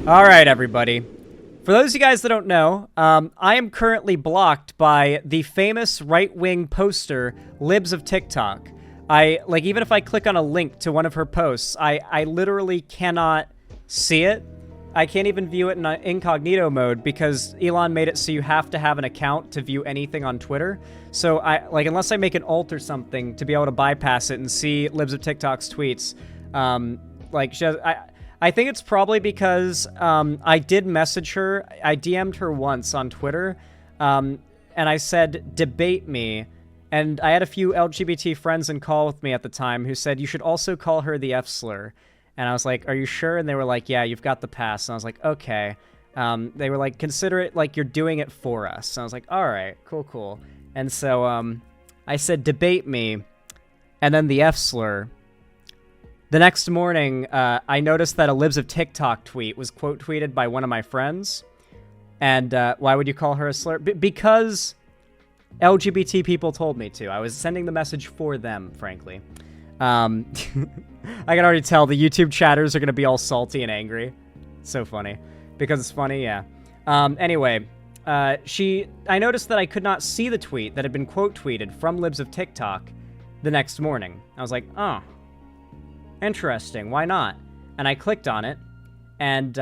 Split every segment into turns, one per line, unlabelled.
All right, everybody. For those of you guys that don't know, I am currently blocked by the famous right-wing poster, Libs of TikTok. Even if I click on a link to one of her posts, I literally cannot see it. I can't even view it in incognito mode because Elon made it so you have to have an account to view anything on Twitter. So unless I make an alt or something to be able to bypass it and see Libs of TikTok's tweets, I think it's probably because I did message her. I DM'd her once on Twitter, and I said, debate me. And I had a few LGBT friends in call with me at the time who said, you should also call her the F slur. And I was like, are you sure? And they were like, yeah, you've got the pass. And I was like, okay. They were like, consider it like you're doing it for us. And I was like, all right, cool. And so I said, debate me, and then the F slur. The next morning, I noticed that a Libs of TikTok tweet was quote tweeted by one of my friends. And why would you call her a slur? Because LGBT people told me to. I was sending the message for them, frankly. I can already tell the YouTube chatters are going to be all salty and angry. So funny. Because it's funny, yeah. Anyway, I noticed that I could not see the tweet that had been quote tweeted from Libs of TikTok the next morning. I was like, oh. Interesting, why not? And I clicked on it, and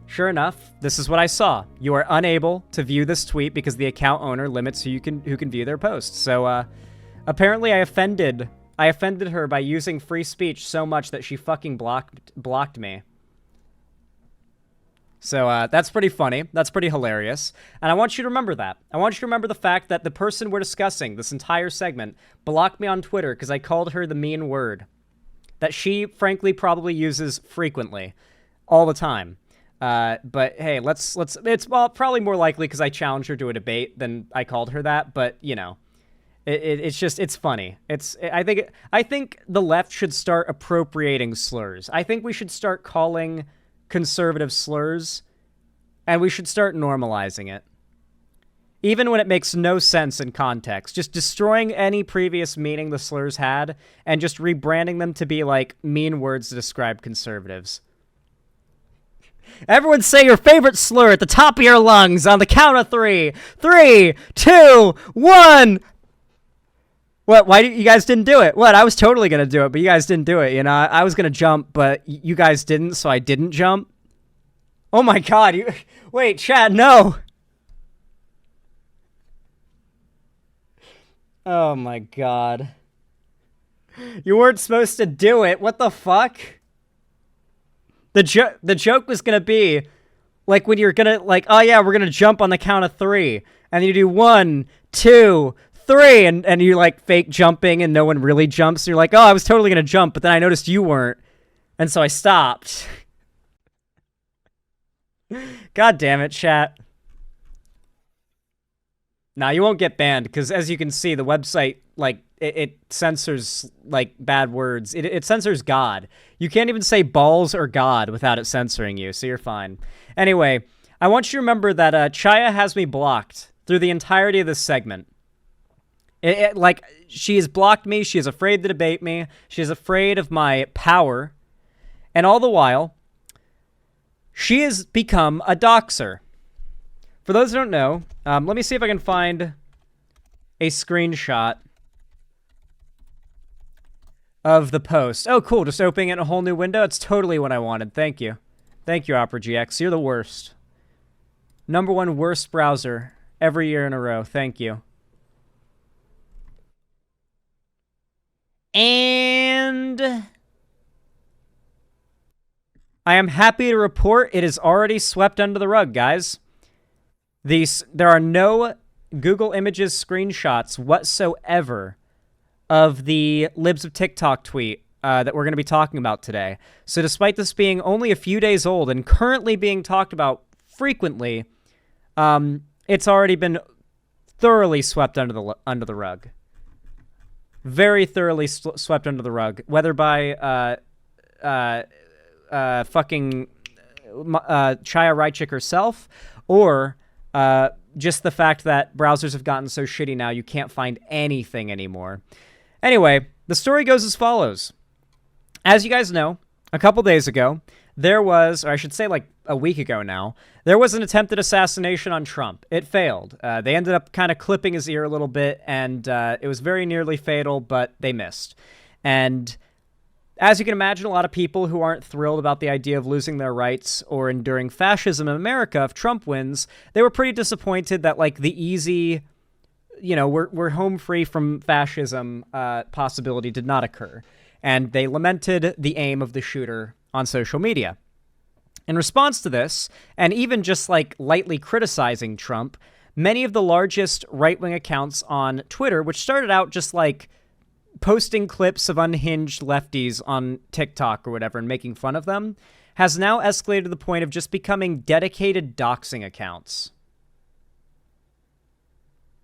sure enough, this is what I saw. You are unable to view this tweet because the account owner limits who can view their posts. So apparently I offended her by using free speech so much that she fucking blocked me. So that's pretty funny. That's pretty hilarious. And I want you to remember that. I want you to remember the fact that the person we're discussing this entire segment blocked me on Twitter because I called her the mean word that she, frankly, probably uses frequently, all the time. But hey, it's probably more likely because I challenged her to a debate than I called her that. But you know, it's funny. I think the left should start appropriating slurs. I think we should start calling conservative slurs, and we should start normalizing it. Even when it makes no sense in context, just destroying any previous meaning the slurs had and just rebranding them to be like mean words to describe conservatives. Everyone say your favorite slur at the top of your lungs on the count of 3. 3, 2, 1. What? Why you guys didn't do it? What? I was totally going to do it, but you guys didn't do it. You know, I was going to jump, but you guys didn't, so I didn't jump. Oh my God. Wait, chat, no. Oh my God. You weren't supposed to do it. What the fuck? The joke was gonna be like when you're gonna oh yeah, we're gonna jump on the count of 3. And you do 1, 2, 3, and you like fake jumping and no one really jumps. You're like, oh, I was totally gonna jump, but then I noticed you weren't. And so I stopped. God damn it, chat. Now, you won't get banned, because as you can see, the website, it censors, bad words. It censors God. You can't even say balls or God without it censoring you, so you're fine. Anyway, I want you to remember that Chaya has me blocked through the entirety of this segment. She has blocked me. She is afraid to debate me. She is afraid of my power. And all the while, she has become a doxer. For those who don't know, let me see if I can find a screenshot of the post. Oh, cool. Just opening it in a whole new window. It's totally what I wanted. Thank you. Thank you, Opera GX. You're the worst. #1 worst browser every year in a row. Thank you. And I am happy to report it is already swept under the rug, guys. There are no Google Images screenshots whatsoever of the Libs of TikTok tweet that we're going to be talking about today. So despite this being only a few days old and currently being talked about frequently, it's already been thoroughly swept under the rug. Very thoroughly swept under the rug, whether by fucking Chaya Raichik herself or just the fact that browsers have gotten so shitty now you can't find anything anymore. Anyway, the story goes as follows. As you guys know, A couple days ago, there was, or I should say like a week ago now, there was an attempted assassination on Trump. It failed. They ended up kind of clipping his ear a little bit, and it was very nearly fatal, but they missed. And as you can imagine, a lot of people who aren't thrilled about the idea of losing their rights or enduring fascism in America if Trump wins, they were pretty disappointed that like the easy, we're home free from fascism possibility did not occur. And they lamented the aim of the shooter on social media. In response to this, and even just like lightly criticizing Trump, many of the largest right-wing accounts on Twitter, which started out just like posting clips of unhinged lefties on TikTok or whatever and making fun of them, has now escalated to the point of just becoming dedicated doxing accounts.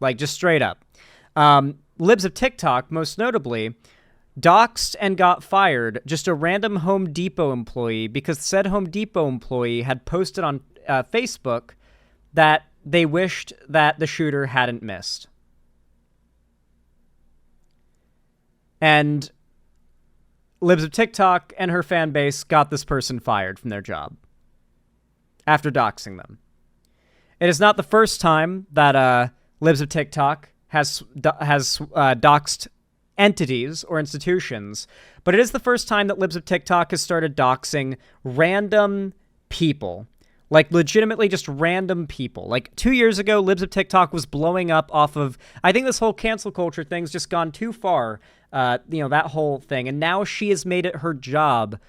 Like, just straight up. Libs of TikTok, most notably, doxed and got fired just a random Home Depot employee because said Home Depot employee had posted on Facebook that they wished that the shooter hadn't missed. And Libs of TikTok and her fan base got this person fired from their job after doxing them. It is not the first time that Libs of TikTok has doxed entities or institutions, but it is the first time that Libs of TikTok has started doxing random people. Like, legitimately just random people. Like, 2 years ago, Libs of TikTok was blowing up off of... I think this whole cancel culture thing's just gone too far, that whole thing. And now she has made it her job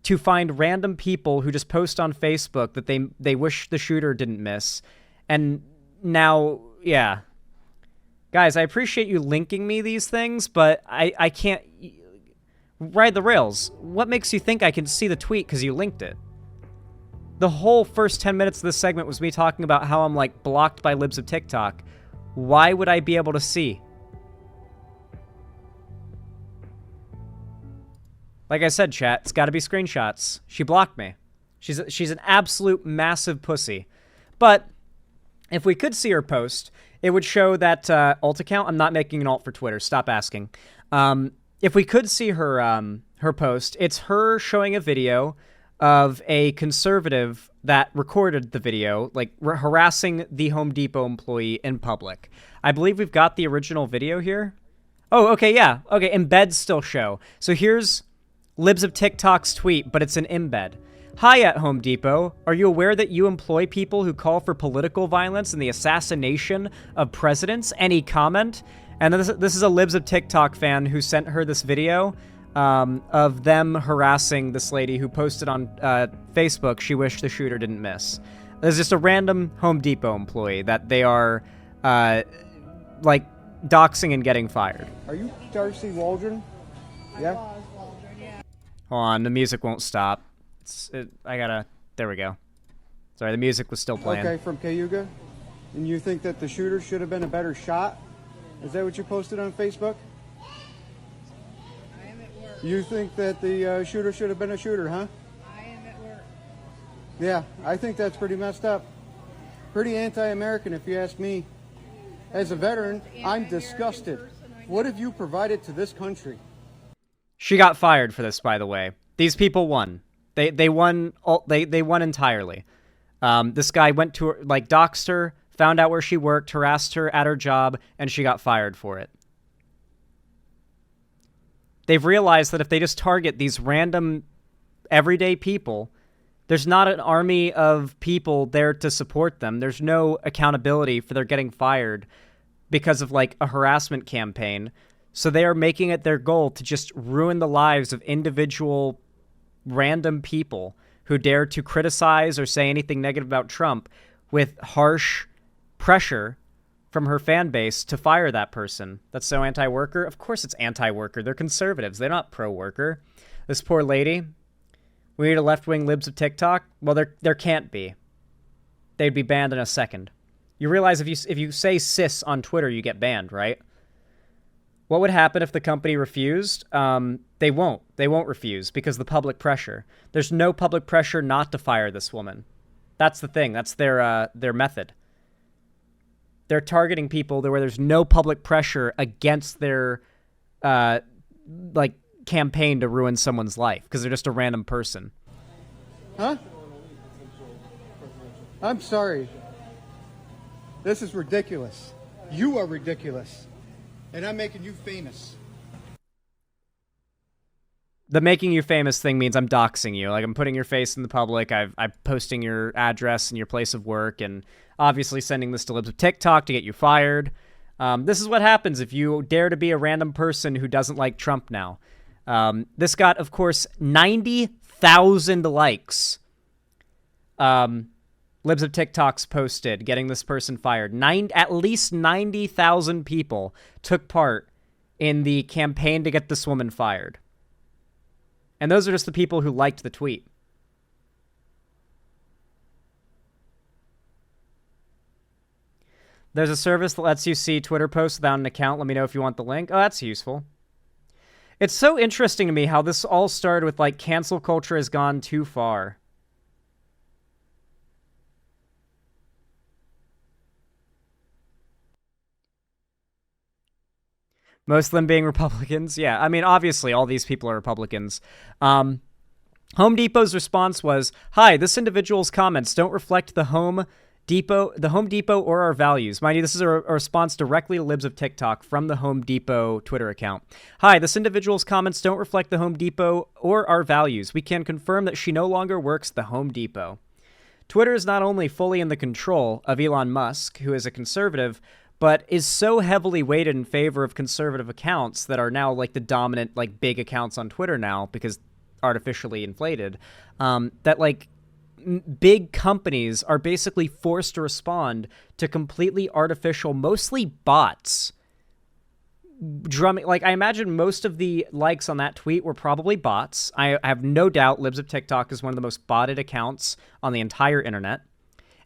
to find random people who just post on Facebook that they wish the shooter didn't miss. And now, yeah. Guys, I appreciate you linking me these things, but I can't... Ride the rails. What makes you think I can see the tweet because you linked it? The whole first 10 minutes of this segment was me talking about how I'm, like, blocked by Libs of TikTok. Why would I be able to see? Like I said, chat, it's got to be screenshots. She blocked me. She's an absolute massive pussy. But if we could see her post, it would show that alt account. I'm not making an alt for Twitter. Stop asking. If we could see her post, it's her showing a video of a conservative that recorded the video, like harassing the Home Depot employee in public. I believe we've got the original video here. Oh, okay, yeah. Okay, embeds still show. So here's Libs of TikTok's tweet, but it's an embed. Hi at Home Depot. Are you aware that you employ people who call for political violence and the assassination of presidents? Any comment? And this is a Libs of TikTok fan who sent her this video of them harassing this lady who posted on Facebook she wished the shooter didn't miss. There's just a random Home Depot employee that they are, like, doxing and getting fired.
Are you Darcy Waldron? Yeah?
Hold on, the music won't stop. There we go. Sorry, the music was still playing.
Okay, from Cayuga? And you think that the shooter should have been a better shot? Is that what you posted on Facebook?
I am at work.
You think that the shooter should have been a shooter, huh?
I am at work.
Yeah, I think that's pretty messed up. Pretty anti-American, if you ask me. As a veteran, I'm disgusted. What have you provided to this country?
She got fired for this, by the way. These people won. They won. They won entirely. This guy went to her, like, doxed her, found out where she worked, harassed her at her job, and she got fired for it. They've realized that if they just target these random, everyday people, there's not an army of people there to support them. There's no accountability for their getting fired because of, like, a harassment campaign. So they are making it their goal to just ruin the lives of individual random people who dare to criticize or say anything negative about Trump with harsh pressure from her fan base to fire that person. That's so anti-worker. Of course it's anti-worker. They're conservatives. They're not pro-worker. This poor lady. We need a left-wing Libs of TikTok? Well, there can't be. They'd be banned in a second. You realize if you say cis on Twitter, you get banned, right? What would happen if the company refused? They won't. They won't refuse because the public pressure. There's no public pressure not to fire this woman. That's the thing. That's their method. They're targeting people where there's no public pressure against their, like, campaign to ruin someone's life because they're just a random person.
Huh? I'm sorry. This is ridiculous. You are ridiculous. And I'm making you famous.
The making you famous thing means I'm doxing you. Like, I'm putting your face in the public. I'm posting your address and your place of work, and obviously sending this to Libs of TikTok to get you fired. This is what happens if you dare to be a random person who doesn't like Trump now. This got, of course, 90,000 likes. Libs of TikTok's posted, getting this person fired. At least 90,000 people took part in the campaign to get this woman fired. And those are just the people who liked the tweet. There's a service that lets you see Twitter posts without an account. Let me know if you want the link. Oh, that's useful. It's so interesting to me how this all started with, like, cancel culture has gone too far. Most of them being Republicans. Yeah, I mean, obviously, all these people are Republicans. Home Depot's response was, "Hi, this individual's comments don't reflect the Home Depot or our values." Mind you, this is a response directly to Libs of TikTok from the Home Depot Twitter account. "Hi, this individual's comments don't reflect the Home Depot or our values. We can confirm that she no longer works at the Home Depot." Twitter is not only fully in the control of Elon Musk, who is a conservative, but is so heavily weighted in favor of conservative accounts that are now, like, the dominant, like, big accounts on Twitter now because artificially inflated, that, like, big companies are basically forced to respond to completely artificial, mostly bots. Drumming, like, I imagine most of the likes on that tweet were probably bots. I have no doubt Libs of TikTok is one of the most botted accounts on the entire internet.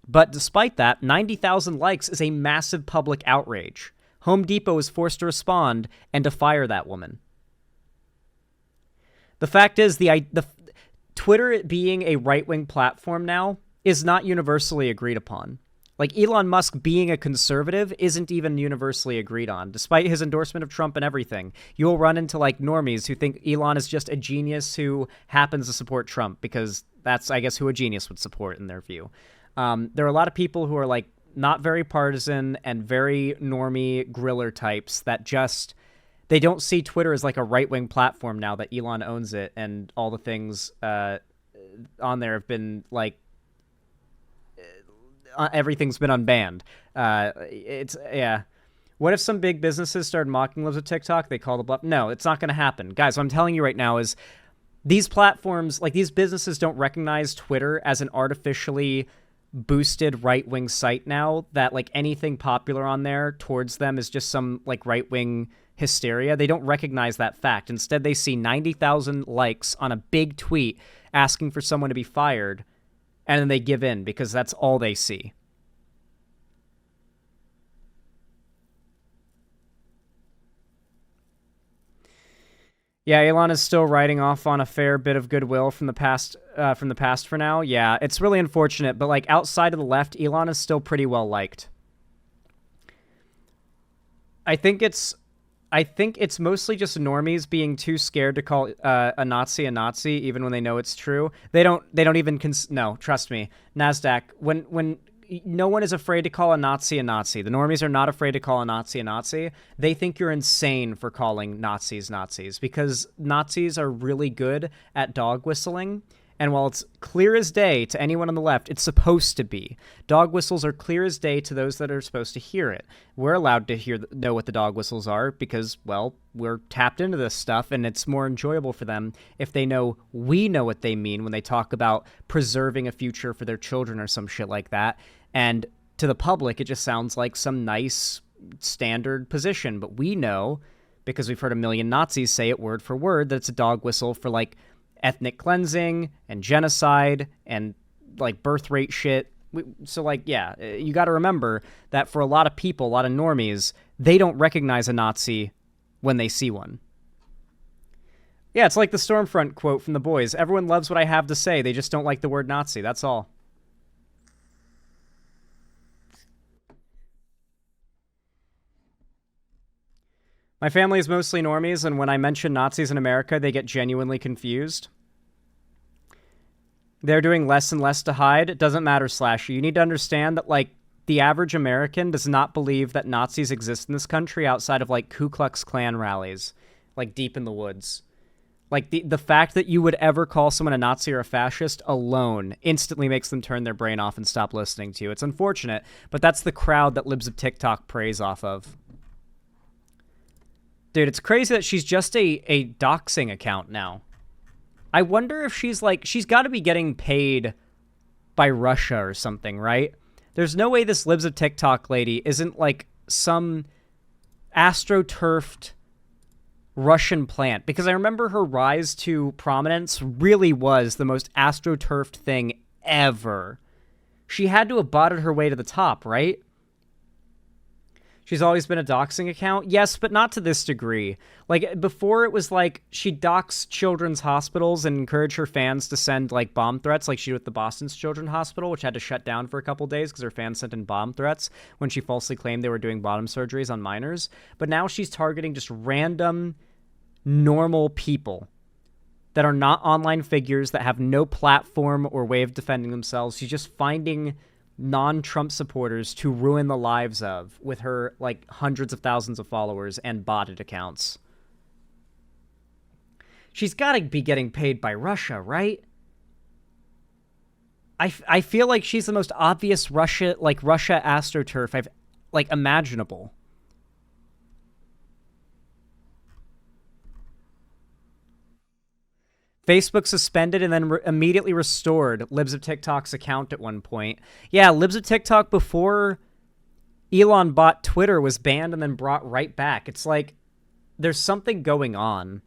But despite that, 90,000 likes is a massive public outrage. Home Depot is forced to respond and to fire that woman. The fact is, the Twitter being a right-wing platform now is not universally agreed upon. Like, Elon Musk being a conservative isn't even universally agreed on. Despite his endorsement of Trump and everything, you'll run into, like, normies who think Elon is just a genius who happens to support Trump because that's, I guess, who a genius would support in their view. There are a lot of people who are, like, not very partisan and very normie griller types that just, they don't see Twitter as, like, a right-wing platform now that Elon owns it and all the things on there have been, like, everything's been unbanned. Yeah. What if some big businesses started mocking Libs of TikTok? They call the bluff. No, it's not going to happen. Guys, what I'm telling you right now is these platforms, like, these businesses don't recognize Twitter as an artificially boosted right-wing site now that, like, anything popular on there towards them is just some, like, right-wing hysteria. They don't recognize that fact. Instead, they see 90,000 likes on a big tweet asking for someone to be fired, and then they give in because that's all they see. Yeah, Elon is still riding off on a fair bit of goodwill from the past for now. Yeah, it's really unfortunate, but, like, outside of the left, Elon is still pretty well liked. I think it's mostly just normies being too scared to call a Nazi, even when they know it's true. They don't even no, trust me. NASDAQ, when no one is afraid to call a Nazi. The normies are not afraid to call a Nazi. They think you're insane for calling Nazis because Nazis are really good at dog whistling. And while it's clear as day to anyone on the left, it's supposed to be. Dog whistles are clear as day to those that are supposed to hear it. We're allowed to know what the dog whistles are because, well, we're tapped into this stuff, and it's more enjoyable for them if they know we know what they mean when they talk about preserving a future for their children or some shit like that. And to the public, it just sounds like some nice standard position. But we know, because we've heard a million Nazis say it word for word, that it's a dog whistle for, like, ethnic cleansing and genocide and, like, birth rate shit. So, like, yeah, you got to remember that for a lot of people, a lot of normies, they don't recognize a Nazi when they see one. Yeah, it's like the Stormfront quote from The Boys. Everyone loves what I have to say. They just don't like the word Nazi. That's all. My family is mostly normies, and when I mention Nazis in America, they get genuinely confused. They're doing less and less to hide. It doesn't matter, Slasher. You need to understand that, like, the average American does not believe that Nazis exist in this country outside of, like, Ku Klux Klan rallies, like, deep in the woods. Like, the fact that you would ever call someone a Nazi or a fascist alone instantly makes them turn their brain off and stop listening to you. It's unfortunate, but that's the crowd that Libs of TikTok preys off of. Dude, it's crazy that she's just a doxing account now. I wonder if she's got to be getting paid by Russia or something, right? There's no way this Libs of TikTok lady isn't like some astroturfed Russian plant, because I remember her rise to prominence really was the most astroturfed thing ever. She had to have botted her way to the top, right? She's always been a doxing account? Yes, but not to this degree. Like, before it was like she'd dox children's hospitals and encourage her fans to send, like, bomb threats, like she did with the Boston's Children's Hospital, which had to shut down for a couple days because her fans sent in bomb threats when she falsely claimed they were doing bottom surgeries on minors. But now she's targeting just random, normal people that are not online figures, that have no platform or way of defending themselves. She's just finding non-Trump supporters to ruin the lives of with her, like, hundreds of thousands of followers and botted accounts. She's got to be getting paid by Russia, right? I feel like she's the most obvious Russia astroturf I've, like, imaginable. Facebook suspended and then immediately restored Libs of TikTok's account at one point. Yeah, Libs of TikTok before Elon bought Twitter was banned and then brought right back. It's like there's something going on.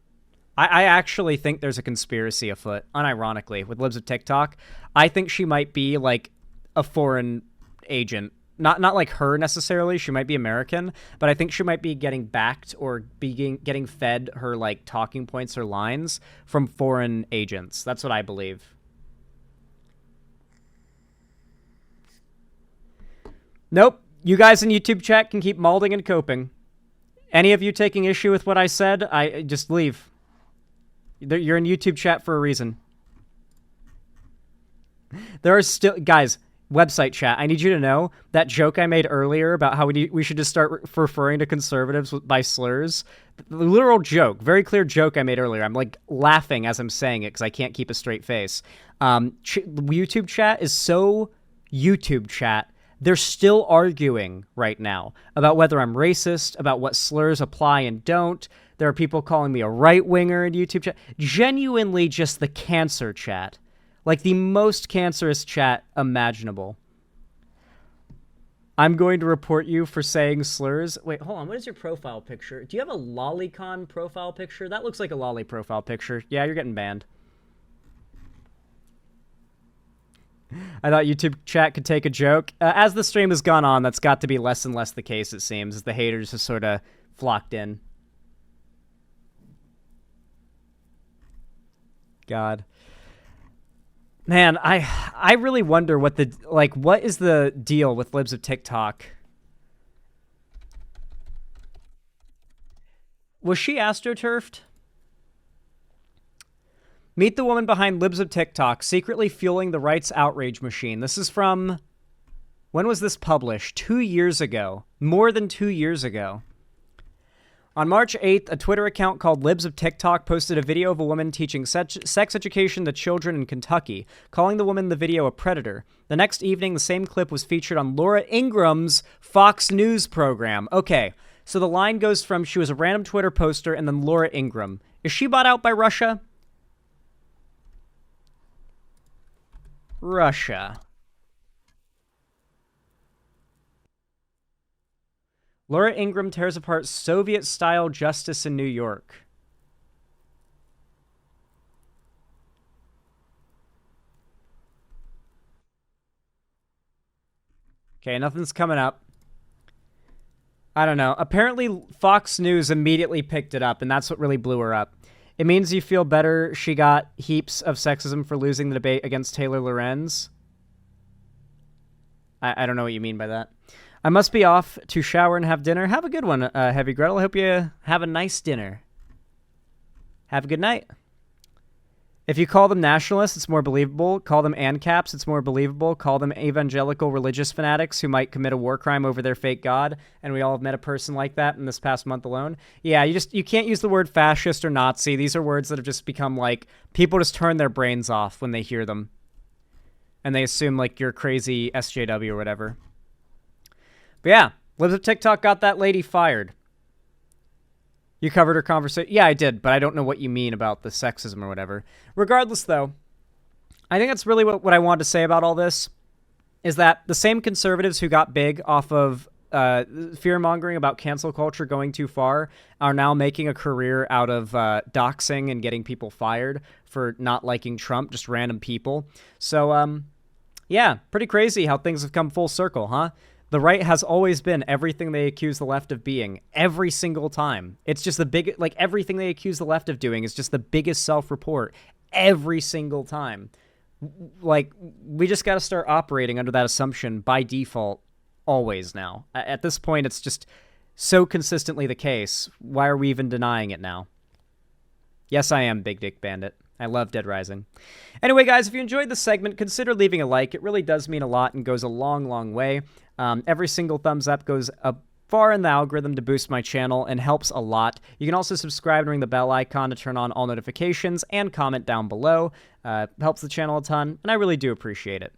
I actually think there's a conspiracy afoot, unironically, with Libs of TikTok. I think she might be like a foreign agent. Not like her necessarily. She might be American, but I think she might be getting backed or getting fed her, like, talking points or lines from foreign agents. That's what I believe. Nope. You guys in YouTube chat can keep malding and coping. Any of you taking issue with what I said, I just leave. You're in YouTube chat for a reason. There are still... Guys... Website chat, I need you to know that joke I made earlier about how we should just start referring to conservatives by slurs. The literal joke, very clear joke I made earlier. I'm like laughing as I'm saying it because I can't keep a straight face. YouTube chat is so YouTube chat. They're still arguing right now about whether I'm racist, about what slurs apply and don't. There are people calling me a right-winger in YouTube chat. Genuinely just the cancer chat. Like, the most cancerous chat imaginable. I'm going to report you for saying slurs. Wait, hold on. What is your profile picture? Do you have a lolicon profile picture? That looks like a lolly profile picture. Yeah, you're getting banned. I thought YouTube chat could take a joke. As the stream has gone on, that's got to be less and less the case, it seems, as the haters have sort of flocked in. God. Man, I really wonder what is the deal with Libs of TikTok? Was she astroturfed? Meet the woman behind Libs of TikTok, secretly fueling the rights outrage machine. This is from... When was this published? 2 years ago. More than 2 years ago. On March 8th, a Twitter account called Libs of TikTok posted a video of a woman teaching sex education to children in Kentucky, calling the woman in the video a predator. The next evening, the same clip was featured on Laura Ingram's Fox News program. Okay, so the line goes from she was a random Twitter poster and then Laura Ingraham. Is she bought out by Russia? Russia. Laura Ingraham tears apart Soviet-style justice in New York. Okay, nothing's coming up. I don't know. Apparently, Fox News immediately picked it up, and that's what really blew her up. It means you feel better she got heaps of sexism for losing the debate against Taylor Lorenz. I don't know what you mean by that. I must be off to shower and have dinner. Have a good one, Heavy Gretel. I hope you have a nice dinner. Have a good night. If you call them nationalists, it's more believable. Call them ANCAPs, it's more believable. Call them evangelical religious fanatics who might commit a war crime over their fake god, and we all have met a person like that in this past month alone. Yeah, you can't use the word fascist or Nazi. These are words that have just become like, people just turn their brains off when they hear them. And they assume like you're crazy SJW or whatever. But yeah, Libs of TikTok got that lady fired. You covered her conversation. Yeah, I did, but I don't know what you mean about the sexism or whatever. Regardless, though, I think that's really what I wanted to say about all this, is that the same conservatives who got big off of fear-mongering about cancel culture going too far are now making a career out of doxing and getting people fired for not liking Trump, just random people. So, yeah, pretty crazy how things have come full circle, huh? The right has always been everything they accuse the left of being, every single time. It's just the big, like, everything they accuse the left of doing is just the biggest self-report every single time. Like, we just got to start operating under that assumption by default always now. At this point, it's just so consistently the case. Why are we even denying it now? Yes, I am Big Dick Bandit. I love Dead Rising. Anyway, guys, if you enjoyed this segment, consider leaving a like. It really does mean a lot and goes a long, long way. Every single thumbs up goes far in the algorithm to boost my channel and helps a lot. You can also subscribe and ring the bell icon to turn on all notifications and comment down below. Helps the channel a ton, and I really do appreciate it.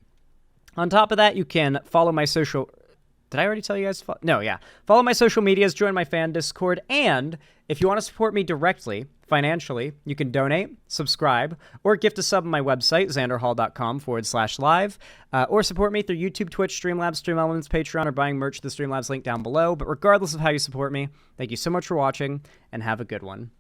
On top of that, you can follow my social... Did I already tell you guys? No, yeah. Follow my social medias, join my fan Discord, and if you want to support me directly, financially, you can donate, subscribe, or gift a sub on my website, xanderhall.com/live, or support me through YouTube, Twitch, Streamlabs, Stream Elements, Patreon, or buying merch to the Streamlabs link down below. But regardless of how you support me, thank you so much for watching, and have a good one.